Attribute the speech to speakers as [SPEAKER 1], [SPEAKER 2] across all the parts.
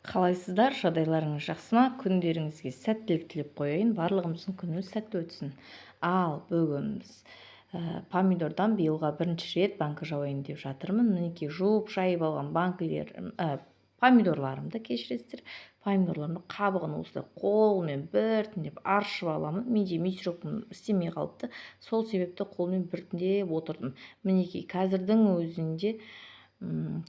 [SPEAKER 1] Қалайсыздар, жағдайларыңыз жақсы ма? Күндеріңізге сәттілік тілеп қояйын. Барлығымыздың күніміз сәтті өтсін. Ал бүгін біз помидордан биылға бірінші рет банка жауайын деп жатырмын. Мінекей жуып шайып алған помидорларымды, кешіресіздер, помидорларымды қабығын осылай қолмен біртіндеп аршып аламын. Менде микрофон істемей қалыпты. Сол себепті қолмен біртіндеп отырдым. Мінекей қазірдің өзінде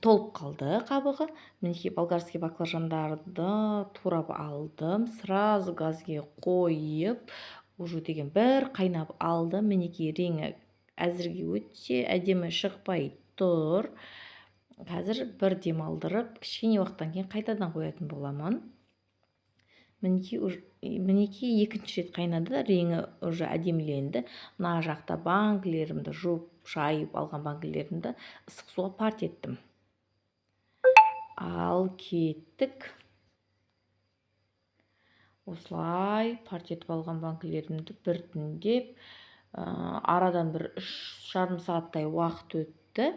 [SPEAKER 1] толып қалды қабығы. Мінекей болгарский баклажандарды турап алдым, сразу газге қойып, уже деген бір қайнап алды. Мінекей реңі әзірге өте әдемі шықпай тұр. Қазір бір демалдырып, кішкене уақыттан кейін қайтадан қоятын боламын. Мінекей екінші рет қайнады, реңі уже әдеміленді. Мына жақта банкілерімді жуып шайып алған банкілерімді ыстық суға парт еттім. Ал кеттік. Осылай парт етіп алған банкілерімді біртіндеп арадан бір 3,5 сағаттай уақыт өтті.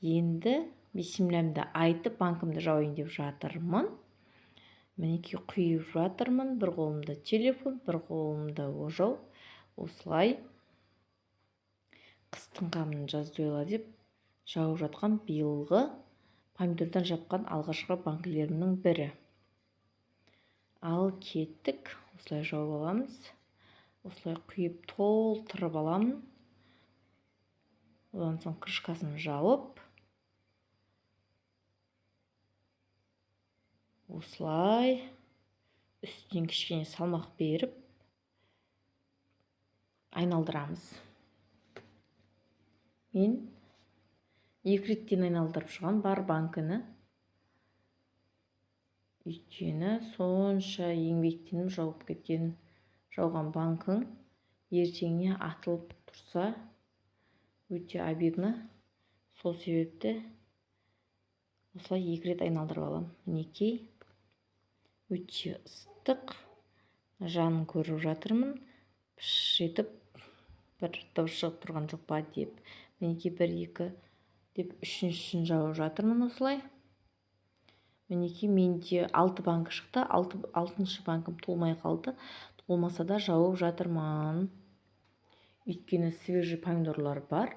[SPEAKER 1] Енді бисмилләмді айтып банкімді жауайын деп жатырмын. Мінекей құйып жатырмын. Бір қолымда телефон, бір қолымда ожау. Осылай қыстың қамын жазда ойла деп жауып жатқан биылғы помидордан жапқан алғашқы банкілерімнің бірі. Ал кеттік. Осылай жауып аламыз. Осылай құйып толтырып аламын. Одан соң крышкасын жауып, осылай үстінен кішкене салмақ беріп айналдырамыз. Мен 2 реттен айналдырып шығам бар банкіні. Өйткені сонша еңбектеніп жауып кеткен жауған банкің ертеңіне атылып тұрса өте обидно. Сол себепті осылай 2 рет айналдырып алам. Мінекей өте ыстық, жанын көріп жатырмын. Етіп бір дыбыс шығып тұрған жоқ па деп. Мінекей 1-2 деп үшіншісін жауып жатырмын осылай. Мінекей менде 6 банкі шықты. 6-шы банкім толмай қалды. Толмаса да жауып жатырмын. Өйткені свежий помидорлар бар.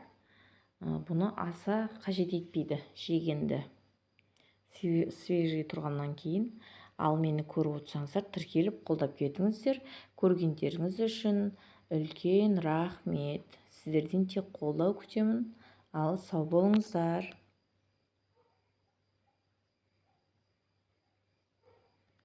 [SPEAKER 1] Бұны аса қажет етпейді жегенді. Свежий тұрғаннан кейін. Ал мені көріп отырсаңыздар, тіркеліп қолдап кетіңіздер. Көргендеріңіз үшін үлкен рахмет. Сіздерден тек қолдау күтемін. Ал сау болыңыздар.